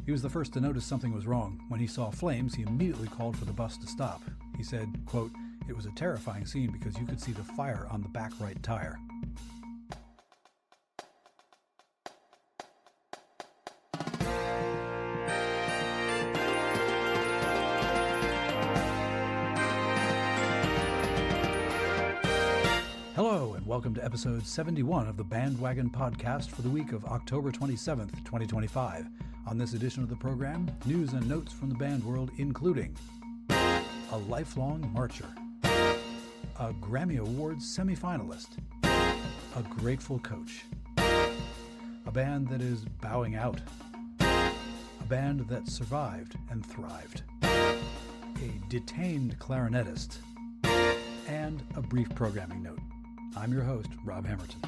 He was the first to notice something was wrong. When he saw flames, he immediately called for the bus to stop. He said, quote, "It was a terrifying scene because you could see the fire on the back right tire." Hello, and welcome to episode 71 of the BandWagon podcast for the week of October 27th, 2025. On this edition of the program, news and notes from the band world, including a lifelong marcher, a Grammy Awards semifinalist, a grateful coach, a band that is bowing out, a band that survived and thrived, a detained clarinetist, and a brief programming note. I'm your host, Rob Hammerton.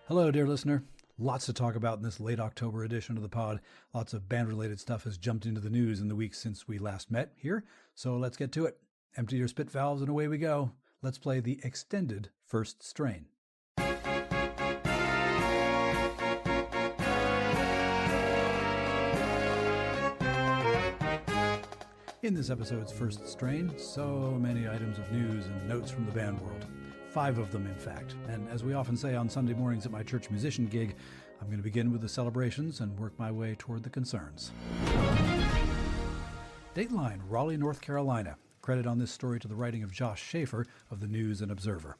Hello, dear listener. Lots to talk about in this late October edition of the pod. Lots of band-related stuff has jumped into the news in the weeks since we last met here, so let's get to it. Empty your spit valves and away we go. Let's play the extended first strain. In this episode's first strain, so many items of news and notes from the band world. 5 of them, in fact. And as we often say on Sunday mornings at my church musician gig, I'm going to begin with the celebrations and work my way toward the concerns. Dateline, Raleigh, North Carolina. Credit on this story to the writing of Josh Schaefer of the News and Observer.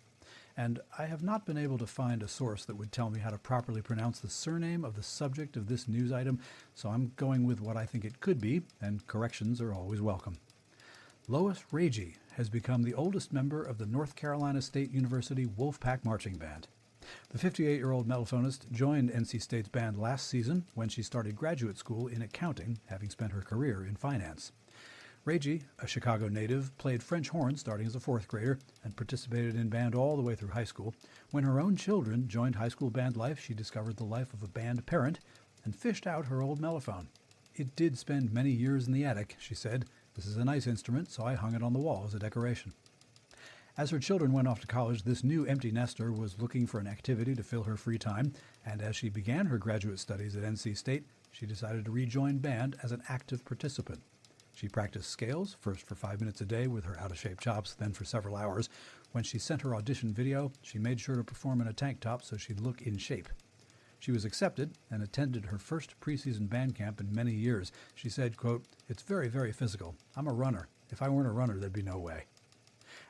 And I have not been able to find a source that would tell me how to properly pronounce the surname of the subject of this news item, so I'm going with what I think it could be, and corrections are always welcome. Lois Ragey has become the oldest member of the North Carolina State University Wolfpack Marching Band. The 58-year-old mellophonist joined NC State's band last season when she started graduate school in accounting, having spent her career in finance. Ragey, a Chicago native, played French horn starting as a 4th grader and participated in band all the way through high school. When her own children joined high school band life, she discovered the life of a band parent and fished out her old mellophone. "It did spend many years in the attic," she said. "This is a nice instrument, so I hung it on the wall as a decoration." As her children went off to college, this new empty nester was looking for an activity to fill her free time, and as she began her graduate studies at NC State, she decided to rejoin band as an active participant. She practiced scales, first for 5 minutes a day with her out-of-shape chops, then for several hours. When she sent her audition video, she made sure to perform in a tank top so she'd look in shape. She was accepted and attended her first preseason band camp in many years. She said, quote, "It's very, very physical. I'm a runner. If I weren't a runner, there'd be no way."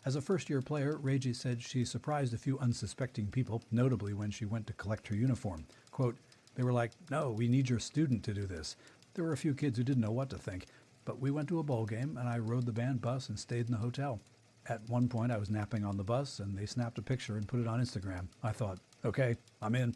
As a first-year player, Ragey said she surprised a few unsuspecting people, notably when she went to collect her uniform. Quote, "They were like, 'No, we need your student to do this.' There were a few kids who didn't know what to think. But we went to a bowl game, and I rode the band bus and stayed in the hotel. At one point, I was napping on the bus, and they snapped a picture and put it on Instagram. I thought, okay, I'm in."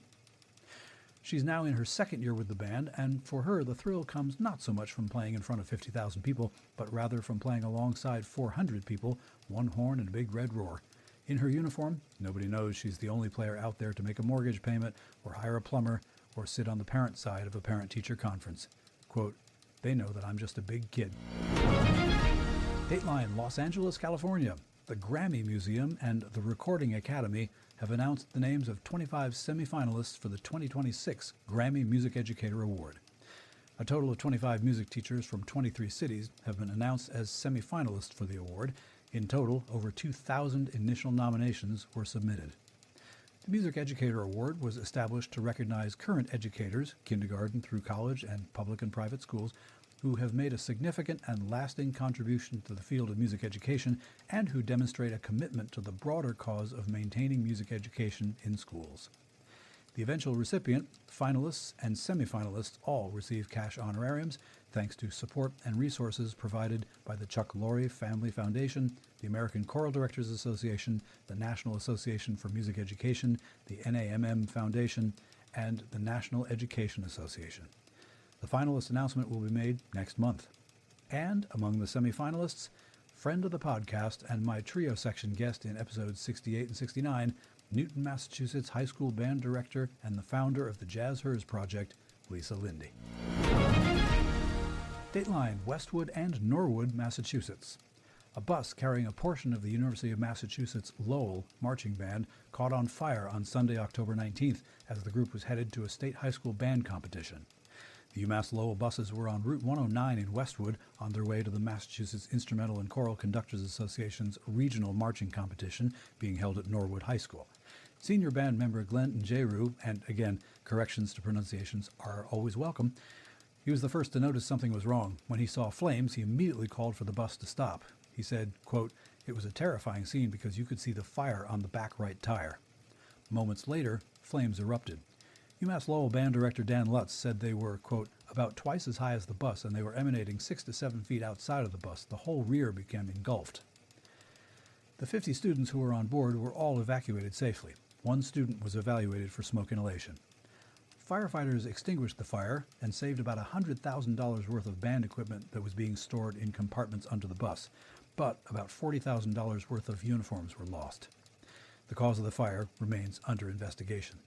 She's now in her 2nd year with the band, and for her, the thrill comes not so much from playing in front of 50,000 people, but rather from playing alongside 400 people, one horn and a big red roar. In her uniform, nobody knows she's the only player out there to make a mortgage payment, or hire a plumber, or sit on the parent side of a parent-teacher conference. Quote, "They know that I'm just a big kid." Dateline, Los Angeles, California. The Grammy Museum and the Recording Academy have announced the names of 25 semifinalists for the 2026 Grammy Music Educator Award. A total of 25 music teachers from 23 cities have been announced as semifinalists for the award. In total, over 2,000 initial nominations were submitted. The Music Educator Award was established to recognize current educators, kindergarten through college and public and private schools, who have made a significant and lasting contribution to the field of music education and who demonstrate a commitment to the broader cause of maintaining music education in schools. The eventual recipient, finalists, and semifinalists all receive cash honorariums thanks to support and resources provided by the Chuck Lorre Family Foundation, the American Choral Directors Association, the National Association for Music Education, the NAMM Foundation, and the National Education Association. The finalist announcement will be made next month. And among the semifinalists, friend of the podcast and my trio section guest in episodes 68 and 69, Newton, Massachusetts high school band director and the founder of the Jazz Hers Project, Lisa Linde. Dateline, Westwood and Norwood, Massachusetts. A bus carrying a portion of the University of Massachusetts Lowell marching band caught on fire on Sunday, October 19th, as the group was headed to a state high school band competition. The UMass-Lowell buses were on Route 109 in Westwood on their way to the Massachusetts Instrumental and Choral Conductors Association's regional marching competition being held at Norwood High School. Senior band member Glenn Njeru, and again, corrections to pronunciations are always welcome, he was the first to notice something was wrong. When he saw flames, he immediately called for the bus to stop. He said, quote, "It was a terrifying scene because you could see the fire on the back right tire." Moments later, flames erupted. UMass-Lowell band director Dan Lutz said they were, quote, "about twice as high as the bus, and they were emanating 6 to 7 feet outside of the bus. The whole rear became engulfed." The 50 students who were on board were all evacuated safely. One student was evaluated for smoke inhalation. Firefighters extinguished the fire and saved about $100,000 worth of band equipment that was being stored in compartments under the bus, but about $40,000 worth of uniforms were lost. The cause of the fire remains under investigation.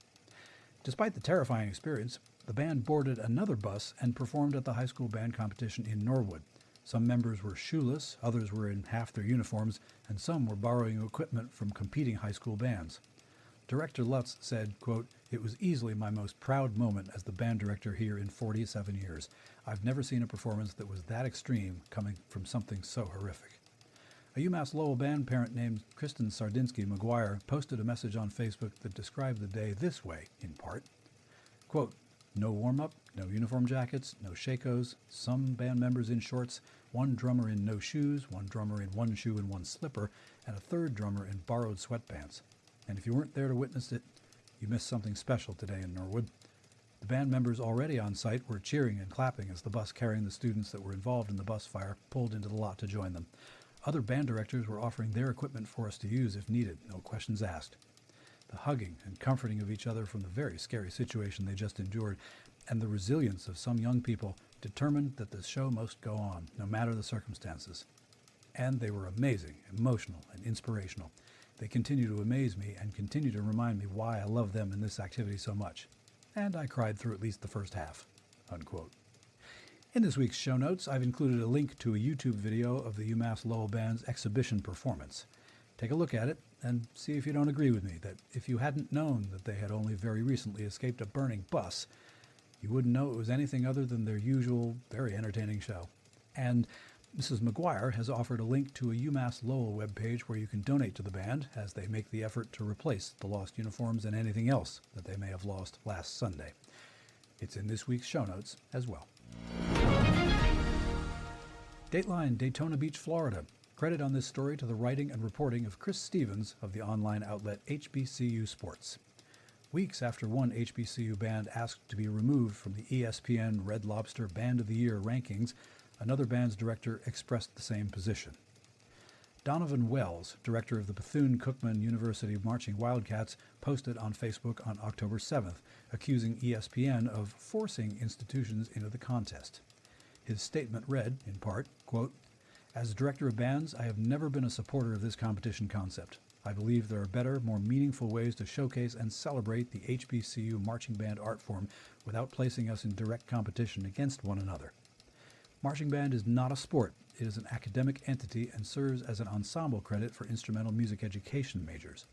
Despite the terrifying experience, the band boarded another bus and performed at the high school band competition in Norwood. Some members were shoeless, others were in half their uniforms, and some were borrowing equipment from competing high school bands. Director Lutz said, quote, "It was easily my most proud moment as the band director here in 47 years. I've never seen a performance that was that extreme coming from something so horrific." A UMass-Lowell band parent named Kristen Sardinsky McGuire posted a message on Facebook that described the day this way, in part, quote, "No warm-up, no uniform jackets, no shakos, some band members in shorts, one drummer in no shoes, one drummer in one shoe and one slipper, and a third drummer in borrowed sweatpants. And if you weren't there to witness it, you missed something special today in Norwood." The band members already on site were cheering and clapping as the bus carrying the students that were involved in the bus fire pulled into the lot to join them. Other band directors were offering their equipment for us to use if needed, no questions asked. The hugging and comforting of each other from the very scary situation they just endured, and the resilience of some young people determined that the show must go on, no matter the circumstances. And they were amazing, emotional, and inspirational. They continue to amaze me and continue to remind me why I love them and this activity so much. And I cried through at least the first half." Unquote. In this week's show notes, I've included a link to a YouTube video of the UMass-Lowell Band's exhibition performance. Take a look at it and see if you don't agree with me that if you hadn't known that they had only very recently escaped a burning bus, you wouldn't know it was anything other than their usual, very entertaining show. And Mrs. McGuire has offered a link to a UMass-Lowell webpage where you can donate to the band as they make the effort to replace the lost uniforms and anything else that they may have lost last Sunday. It's in this week's show notes as well. Dateline, Daytona Beach, Florida. Credit on this story to the writing and reporting of Chris Stevens of the online outlet HBCU Sports. Weeks after one HBCU band asked to be removed from the ESPN Red Lobster Band of the Year rankings, another band's director expressed the same position. Donovan Wells, director of the Bethune-Cookman University Marching Wildcats, posted on Facebook on October 7th, accusing ESPN of forcing institutions into the contest. His statement read, in part, quote, "As director of bands, I have never been a supporter of this competition concept. I believe there are better, more meaningful ways to showcase and celebrate the HBCU marching band art form without placing us in direct competition against one another. Marching band is not a sport. It is an academic entity and serves as an ensemble credit for instrumental music education majors.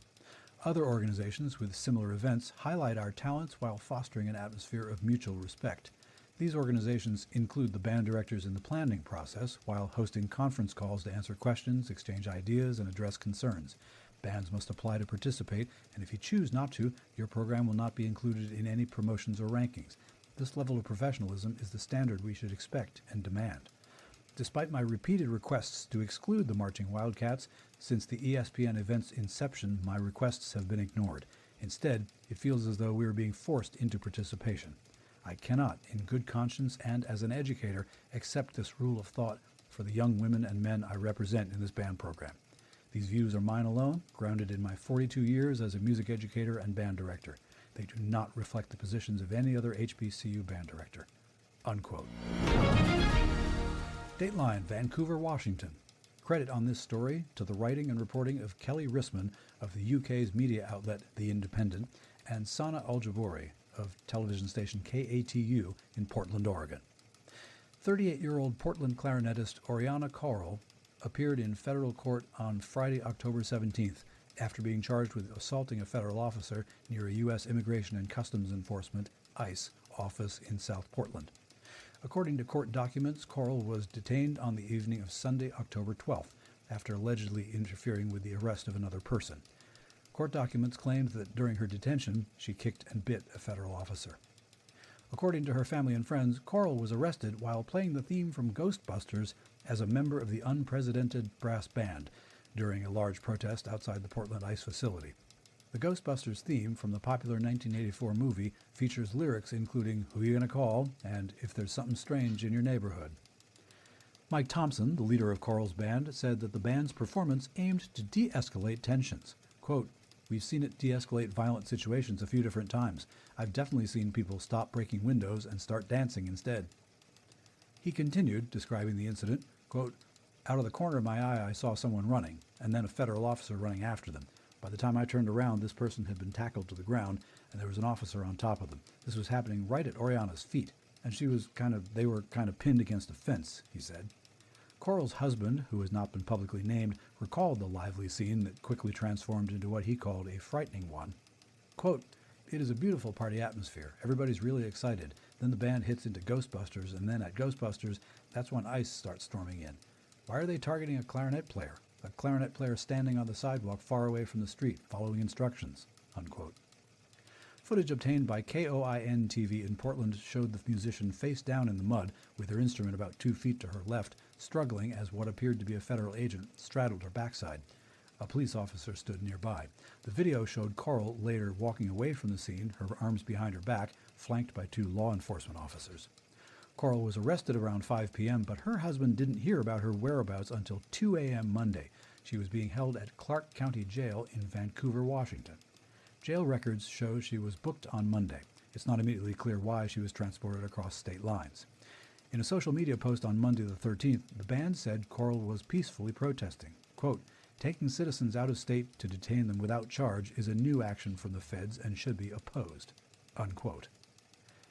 Other organizations with similar events highlight our talents while fostering an atmosphere of mutual respect. These organizations include the band directors in the planning process while hosting conference calls to answer questions, exchange ideas, and address concerns. Bands must apply to participate, and if you choose not to, your program will not be included in any promotions or rankings. This level of professionalism is the standard we should expect and demand. Despite my repeated requests to exclude the Marching Wildcats, since the ESPN event's inception, my requests have been ignored. Instead, it feels as though we are being forced into participation. I cannot, in good conscience and as an educator, accept this rule of thought for the young women and men I represent in this band program. These views are mine alone, grounded in my 42 years as a music educator and band director. They do not reflect the positions of any other HBCU band director." Unquote. Dateline, Vancouver, Washington. Credit on this story to the writing and reporting of Kelly Rissman of the UK's media outlet The Independent and Sana Aljabouri of television station KATU in Portland, Oregon. 38-year-old Portland clarinetist Oriana Coral appeared in federal court on Friday, October 17th, after being charged with assaulting a federal officer near a U.S. Immigration and Customs Enforcement, ICE, office in South Portland. According to court documents, Coral was detained on the evening of Sunday, October 12th, after allegedly interfering with the arrest of another person. Court documents claimed that during her detention, she kicked and bit a federal officer. According to her family and friends, Coral was arrested while playing the theme from Ghostbusters as a member of the unprecedented brass band during a large protest outside the Portland ICE facility. The Ghostbusters theme from the popular 1984 movie features lyrics including "Who You Gonna Call?" and "If There's Something Strange in Your Neighborhood." Mike Thompson, the leader of Coral's band, said that the band's performance aimed to de-escalate tensions. Quote, "We've seen it de-escalate violent situations a few different times. I've definitely seen people stop breaking windows and start dancing instead." He continued, describing the incident, quote, "Out of the corner of my eye, I saw someone running, and then a federal officer running after them. By the time I turned around, this person had been tackled to the ground, and there was an officer on top of them. This was happening right at Oriana's feet, and they were kind of pinned against a fence," he said. Coral's husband, who has not been publicly named, recalled the lively scene that quickly transformed into what he called a frightening one. Quote, "It is a beautiful party atmosphere. Everybody's really excited. Then the band hits into Ghostbusters, and then at Ghostbusters, that's when ICE starts storming in. Why are they targeting a clarinet player? A clarinet player standing on the sidewalk far away from the street, following instructions," unquote. Footage obtained by KOIN TV in Portland showed the musician face down in the mud, with her instrument about 2 feet to her left, struggling as what appeared to be a federal agent straddled her backside. A police officer stood nearby. The video showed Coral later walking away from the scene, her arms behind her back, flanked by 2 law enforcement officers. Coral was arrested around 5 p.m., but her husband didn't hear about her whereabouts until 2 a.m. Monday. She was being held at Clark County Jail in Vancouver, Washington. Jail records show she was booked on Monday. It's not immediately clear why she was transported across state lines. In a social media post on Monday the 13th, the band said Coral was peacefully protesting. Quote, "Taking citizens out of state to detain them without charge is a new action from the feds and should be opposed," unquote.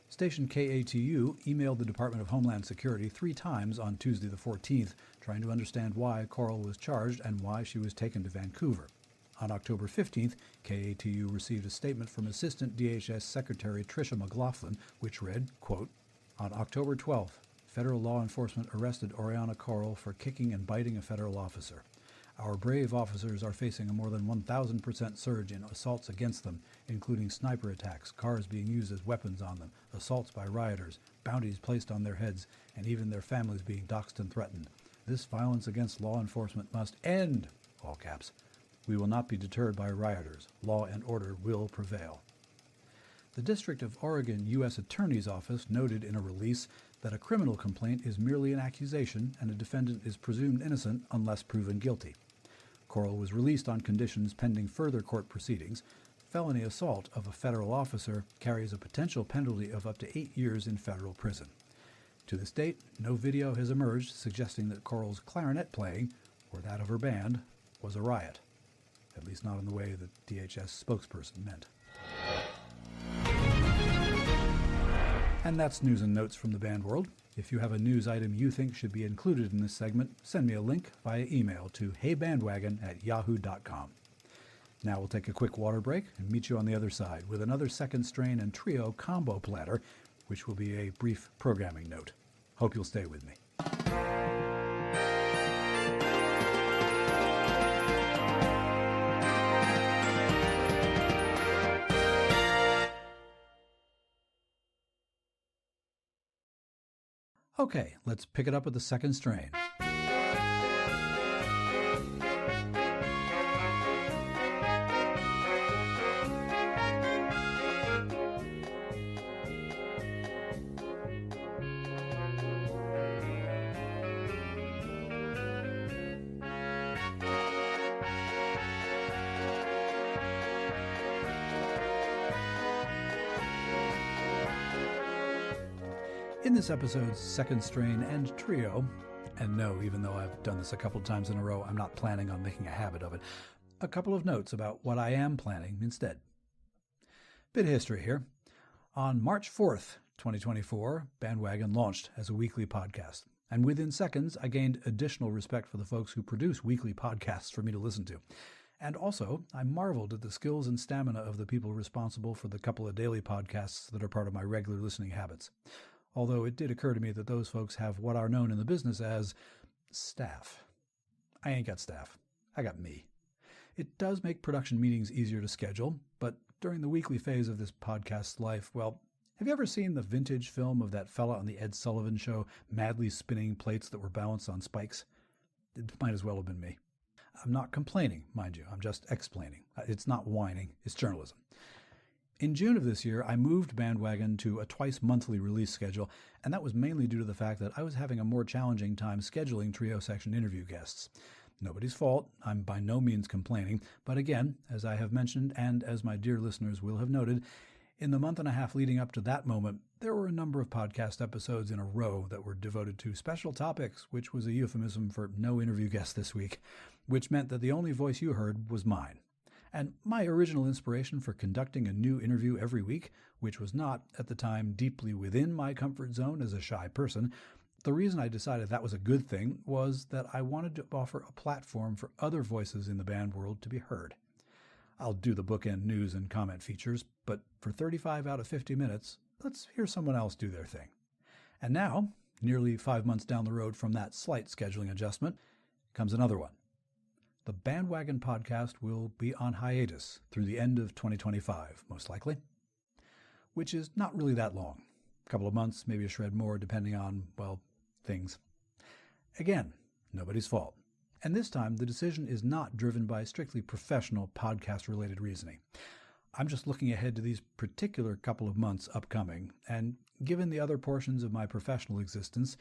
Station KATU emailed the Department of Homeland Security 3 times on Tuesday the 14th, trying to understand why Coral was charged and why she was taken to Vancouver. On October 15th, KATU received a statement from Assistant DHS Secretary Tricia McLaughlin, which read, quote, "On October 12th, federal law enforcement arrested Oriana Coral for kicking and biting a federal officer. Our brave officers are facing a more than 1,000% surge in assaults against them, including sniper attacks, cars being used as weapons on them, assaults by rioters, bounties placed on their heads, and even their families being doxxed and threatened. This violence against law enforcement must end," all caps. "We will not be deterred by rioters. Law and order will prevail." The District of Oregon U.S. Attorney's Office noted in a release that a criminal complaint is merely an accusation and a defendant is presumed innocent unless proven guilty. Coral was released on conditions pending further court proceedings. Felony assault of a federal officer carries a potential penalty of up to 8 years in federal prison. To this date, no video has emerged suggesting that Coral's clarinet playing, or that of her band, was a riot. At least not in the way that DHS spokesperson meant. And that's news and notes from the band world. If you have a news item you think should be included in this segment, send me a link via email to heybandwagon@yahoo.com. Now we'll take a quick water break and meet you on the other side with another second strain and trio combo platter, which will be a brief programming note. Hope you'll stay with me. Okay, let's pick it up with the second strain. In this episode's second strain and trio, and no, even though I've done this a couple of times in a row, I'm not planning on making a habit of it, a couple of notes about what I am planning instead. Bit of history here. On March 4th, 2024, BandWagon launched as a weekly podcast. And within seconds, I gained additional respect for the folks who produce weekly podcasts for me to listen to. And also, I marveled at the skills and stamina of the people responsible for the couple of daily podcasts that are part of my regular listening habits. Although it did occur to me that those folks have what are known in the business as staff. I ain't got staff. I got me. It does make production meetings easier to schedule, but during the weekly phase of this podcast's life, well, have you ever seen the vintage film of that fella on the Ed Sullivan Show, madly spinning plates that were balanced on spikes? It might as well have been me. I'm not complaining, mind you. I'm just explaining. It's not whining. It's journalism. In June of this year, I moved BandWagon to a twice-monthly release schedule, and that was mainly due to the fact that I was having a more challenging time scheduling trio section interview guests. Nobody's fault. I'm by no means complaining. But again, as I have mentioned, and as my dear listeners will have noted, in the month and a half leading up to that moment, there were a number of podcast episodes in a row that were devoted to special topics, which was a euphemism for no interview guest this week, which meant that the only voice you heard was mine. And my original inspiration for conducting a new interview every week, which was not, at the time, deeply within my comfort zone as a shy person, the reason I decided that was a good thing was that I wanted to offer a platform for other voices in the band world to be heard. I'll do the bookend news and comment features, but for 35 out of 50 minutes, let's hear someone else do their thing. And now, nearly 5 months down the road from that slight scheduling adjustment, comes another one. The BandWagon podcast will be on hiatus through the end of 2025, most likely, which is not really that long. A couple of months, maybe a shred more, depending on, well, things. Again, nobody's fault. And this time, the decision is not driven by strictly professional podcast-related reasoning. I'm just looking ahead to these particular couple of months upcoming, and given the other portions of my professional existence,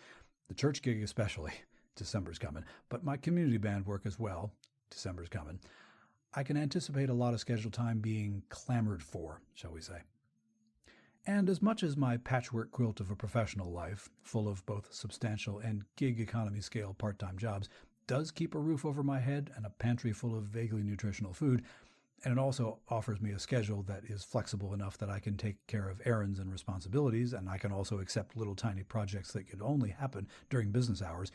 the church gig especially, December's coming, but my community band work as well, December's coming, I can anticipate a lot of scheduled time being clamored for, shall we say. And as much as my patchwork quilt of a professional life, full of both substantial and gig economy scale part-time jobs, does keep a roof over my head and a pantry full of vaguely nutritional food, and it also offers me a schedule that is flexible enough that I can take care of errands and responsibilities, and I can also accept little tiny projects that could only happen during business hours.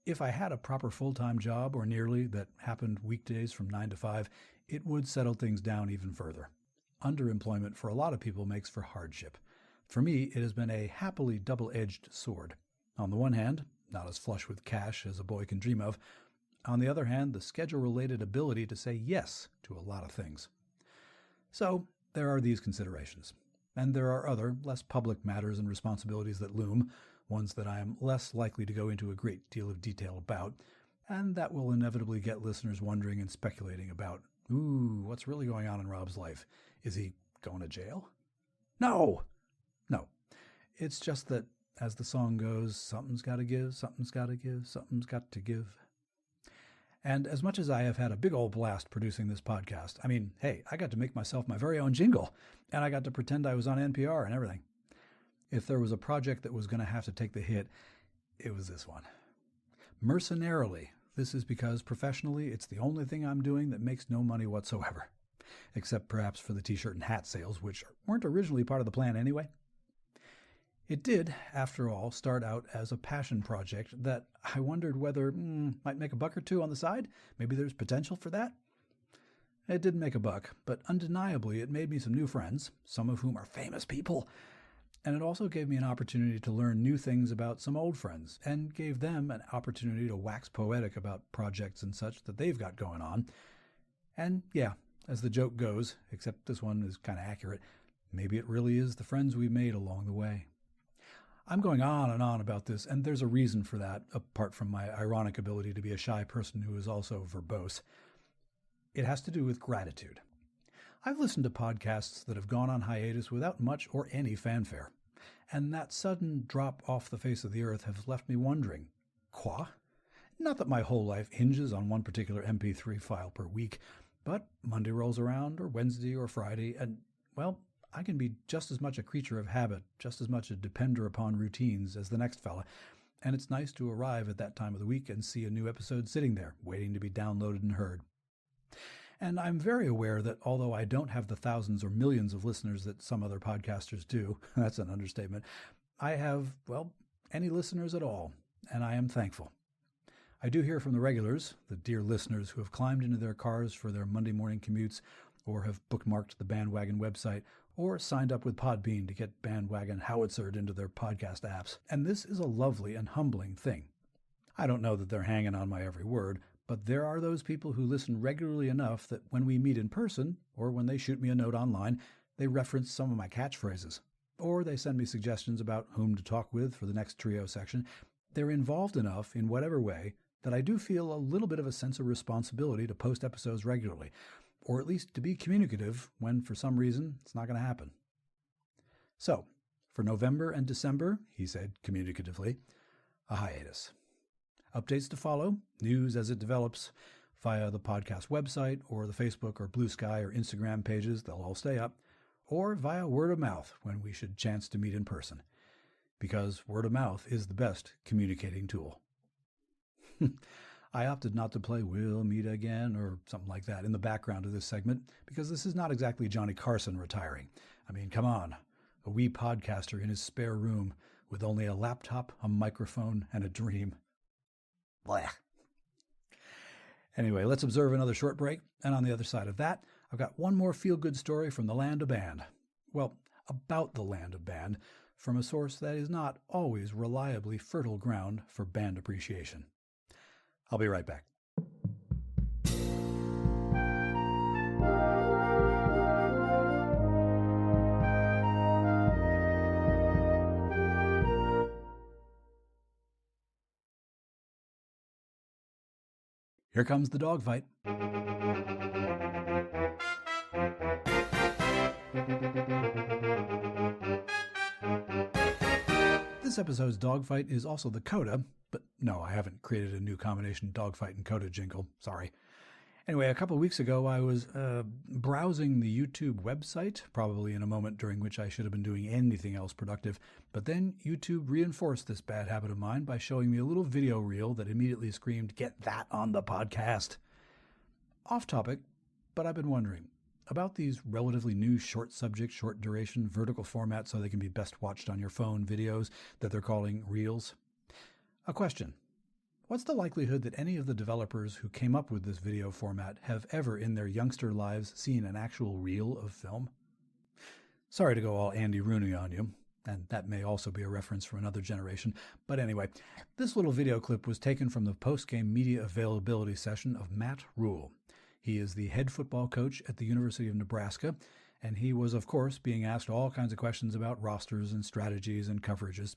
If I had a proper full-time job, or nearly, that happened weekdays from 9 to 5, it would settle things down even further. Underemployment for a lot of people makes for hardship. For me, it has been a happily double-edged sword. On the one hand, not as flush with cash as a boy can dream of. On the other hand, the schedule-related ability to say yes to a lot of things. So, there are these considerations. And there are other, less public matters and responsibilities that loom, ones that I am less likely to go into a great deal of detail about, and that will inevitably get listeners wondering and speculating about, what's really going on in Rob's life? Is he going to jail? No! It's just that, as the song goes, something's got to give, something's got to give, something's got to give. And as much as I have had a big old blast producing this podcast, I mean, hey, I got to make myself my very own jingle, and I got to pretend I was on NPR and everything. If there was a project that was going to have to take the hit, it was this one. Mercenarily, this is because professionally, it's the only thing I'm doing that makes no money whatsoever. Except perhaps for the t-shirt and hat sales, which weren't originally part of the plan anyway. It did, after all, start out as a passion project that I wondered whether might make a buck or two on the side. Maybe there's potential for that. It didn't make a buck, but undeniably it made me some new friends, some of whom are famous people. And it also gave me an opportunity to learn new things about some old friends, and gave them an opportunity to wax poetic about projects and such that they've got going on. And yeah, as the joke goes, except this one is kind of accurate, maybe it really is the friends we made along the way. I'm going on and on about this, and there's a reason for that, apart from my ironic ability to be a shy person who is also verbose. It has to do with gratitude. I've listened to podcasts that have gone on hiatus without much or any fanfare, and that sudden drop off the face of the earth has left me wondering, quoi? Not that my whole life hinges on one particular MP3 file per week, but Monday rolls around, or Wednesday, or Friday, and, well, I can be just as much a creature of habit, just as much a depender upon routines as the next fella, and it's nice to arrive at that time of the week and see a new episode sitting there, waiting to be downloaded and heard. And I'm very aware that although I don't have the thousands or millions of listeners that some other podcasters do, that's an understatement, I have, well, any listeners at all. and I am thankful. I do hear from the regulars, the dear listeners who have climbed into their cars for their Monday morning commutes, or have bookmarked the BandWagon website, or signed up with Podbean to get BandWagon howitzered into their podcast apps. And this is a lovely and humbling thing. I don't know that they're hanging on my every word, but there are those people who listen regularly enough that when we meet in person, or when they shoot me a note online, they reference some of my catchphrases. Or they send me suggestions about whom to talk with for the next trio section. They're involved enough in whatever way that I do feel a little bit of a sense of responsibility to post episodes regularly, or at least to be communicative when, for some reason, it's not going to happen. So, for November and December, he said communicatively, a hiatus. Updates to follow, news as it develops, via the podcast website or the Facebook or BlueSky or Instagram pages, they'll all stay up, or via word of mouth when we should chance to meet in person. Because word of mouth is the best communicating tool. I opted not to play We'll Meet Again or something like that in the background of this segment because this is not exactly Johnny Carson retiring. I mean, come on, a wee podcaster in his spare room with only a laptop, a microphone, and a dream. Blah. Anyway, let's observe another short break, and on the other side of that, I've got one more feel-good story from the land of band. Well, about the land of band, from a source that is not always reliably fertile ground for band appreciation. I'll be right back. Here comes the dogfight. This episode's dogfight is also the CODA, but no, I haven't created a new combination dogfight and CODA jingle. Sorry. Anyway, a couple of weeks ago, I was browsing the YouTube website, probably in a moment during which I should have been doing anything else productive. But then YouTube reinforced this bad habit of mine by showing me a little video reel that immediately screamed, "Get that on the podcast." Off topic, but I've been wondering about these relatively new short subject, short duration, vertical format so they can be best watched on your phone videos that they're calling Reels. A question. What's the likelihood that any of the developers who came up with this video format have ever in their youngster lives seen an actual reel of film? Sorry to go all Andy Rooney on you, and that may also be a reference from another generation, but anyway, this little video clip was taken from the post-game media availability session of Matt Rule. He is the head football coach at the University of Nebraska, and he was, of course, being asked all kinds of questions about rosters and strategies and coverages.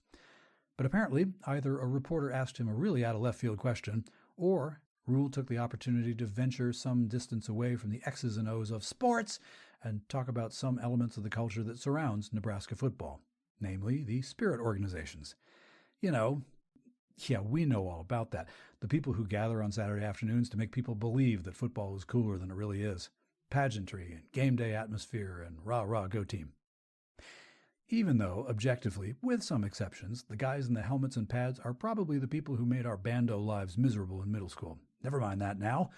But apparently, either a reporter asked him a really out-of-left-field question, or Rule took the opportunity to venture some distance away from the X's and O's of sports and talk about some elements of the culture that surrounds Nebraska football, namely the spirit organizations. You know, yeah, we know all about that. The people who gather on Saturday afternoons to make people believe that football is cooler than it really is. Pageantry and game day atmosphere and rah-rah, go team. Even though, objectively, with some exceptions, the guys in the helmets and pads are probably the people who made our bando lives miserable in middle school. Never mind that now.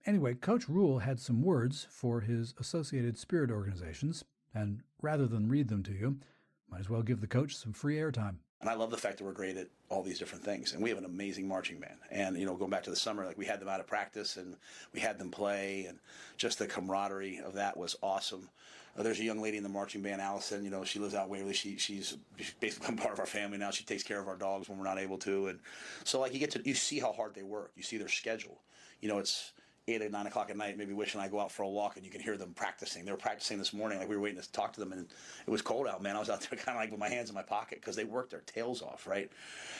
Anyway, Coach Rule had some words for his associated spirit organizations, and rather than read them to you, might as well give the coach some free airtime. And I love the fact that we're great at all these different things. And we have an amazing marching band. And, you know, going back to the summer, like we had them out of practice and we had them play, and just the camaraderie of that was awesome. There's a young lady in the marching band, Allison, you know, she lives out in Waverly. She's basically become part of our family now. She takes care of our dogs when we're not able to. And so, like, you see how hard they work. You see their schedule. You know, it's 8 or 9 o'clock at night, maybe wishing I go out for a walk, and you can hear them practicing. They were practicing this morning, like we were waiting to talk to them, and it was cold out, man. I was out there kind of like with my hands in my pocket because they worked their tails off, right?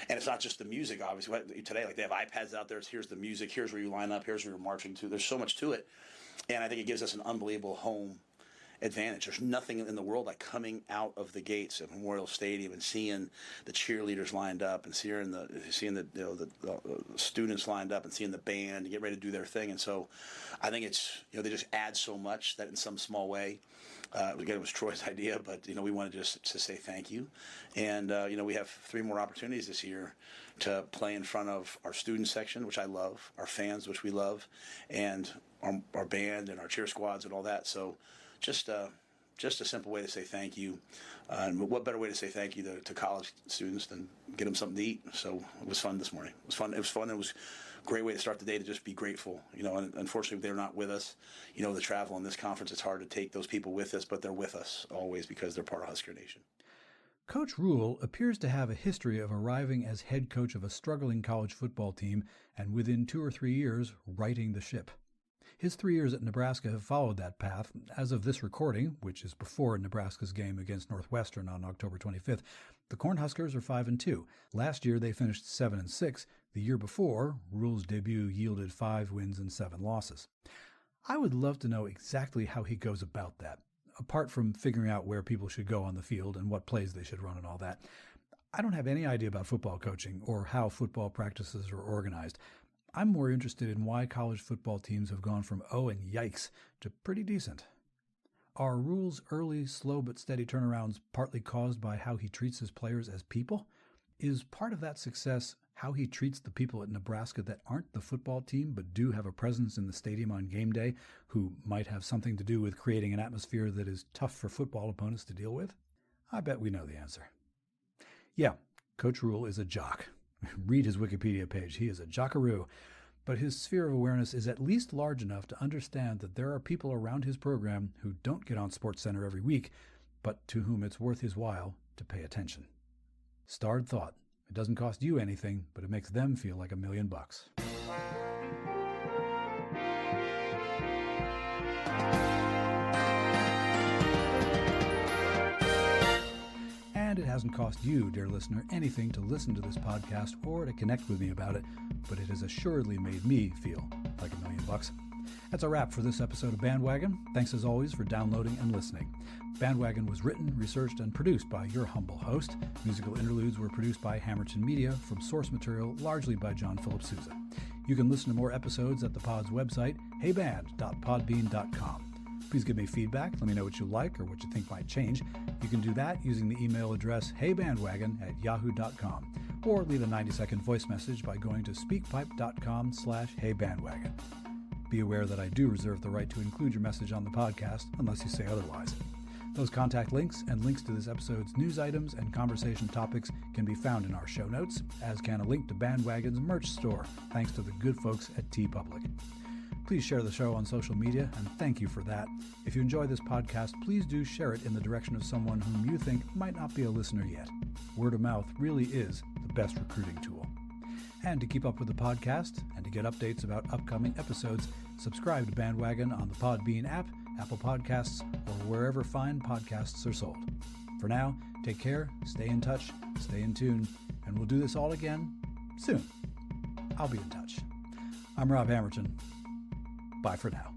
And it's not just the music, obviously. Today, like, they have iPads out there. Here's the music. Here's where you line up. Here's where you're marching to. There's so much to it, and I think it gives us an unbelievable home advantage. There's nothing in the world like coming out of the gates at Memorial Stadium and seeing the cheerleaders lined up and seeing the students lined up and seeing the band get ready to do their thing. And so I think it's, you know, they just add so much that in some small way, again, it was Troy's idea, but, you know, we wanted just to say thank you. And, you know, we have 3 more opportunities this year to play in front of our student section, which I love, our fans, which we love, and our band and our cheer squads and all that. So just just a simple way to say thank you. And what better way to say thank you to college students than get them something to eat? So it was fun this morning. It was fun. It was a great way to start the day, to just be grateful. And unfortunately they're not with us. The travel in this conference, it's hard to take those people with us, but they're with us always because they're part of Husker Nation. Coach Rule appears to have a history of arriving as head coach of a struggling college football team and within 2 or 3 years righting the ship. His 3 years at Nebraska have followed that path. As of this recording, which is before Nebraska's game against Northwestern on October 25th, the Cornhuskers are 5-2. Last year they finished 7-6. The year before, Rule's debut yielded 5 wins and 7 losses. I would love to know exactly how he goes about that. Apart from figuring out where people should go on the field and what plays they should run and all that, I don't have any idea about football coaching or how football practices are organized. I'm more interested in why college football teams have gone from oh and yikes to pretty decent. Are Rule's early, slow but steady turnarounds partly caused by how he treats his players as people? Is part of that success how he treats the people at Nebraska that aren't the football team but do have a presence in the stadium on game day, who might have something to do with creating an atmosphere that is tough for football opponents to deal with? I bet we know the answer. Yeah, Coach Rule is a jock. Read his Wikipedia page. He is a jockaroo. But his sphere of awareness is at least large enough to understand that there are people around his program who don't get on SportsCenter every week, but to whom it's worth his while to pay attention. Starred thought. It doesn't cost you anything, but it makes them feel like $1 million. And it hasn't cost you, dear listener, anything to listen to this podcast or to connect with me about it, but it has assuredly made me feel like $1 million. That's a wrap for this episode of Bandwagon. Thanks as always for downloading and listening. Bandwagon was written, researched, and produced by your humble host. Musical interludes were produced by Hammerton Media from source material largely by John Philip Sousa. You can listen to more episodes at the pod's website, heyband.podbean.com. Please give me feedback. Let me know what you like or what you think might change. You can do that using the email address heybandwagon@yahoo.com or leave a 90-second voice message by going to speakpipe.com/heybandwagon. Be aware that I do reserve the right to include your message on the podcast unless you say otherwise. Those contact links and links to this episode's news items and conversation topics can be found in our show notes, as can a link to Bandwagon's merch store, thanks to the good folks at TeePublic. Please share the show on social media, and thank you for that. If you enjoy this podcast, please do share it in the direction of someone whom you think might not be a listener yet. Word of mouth really is the best recruiting tool. And to keep up with the podcast and to get updates about upcoming episodes, subscribe to Bandwagon on the Podbean app, Apple Podcasts, or wherever fine podcasts are sold. For now, take care, stay in touch, stay in tune, and we'll do this all again soon. I'll be in touch. I'm Rob Hammerton. Bye for now.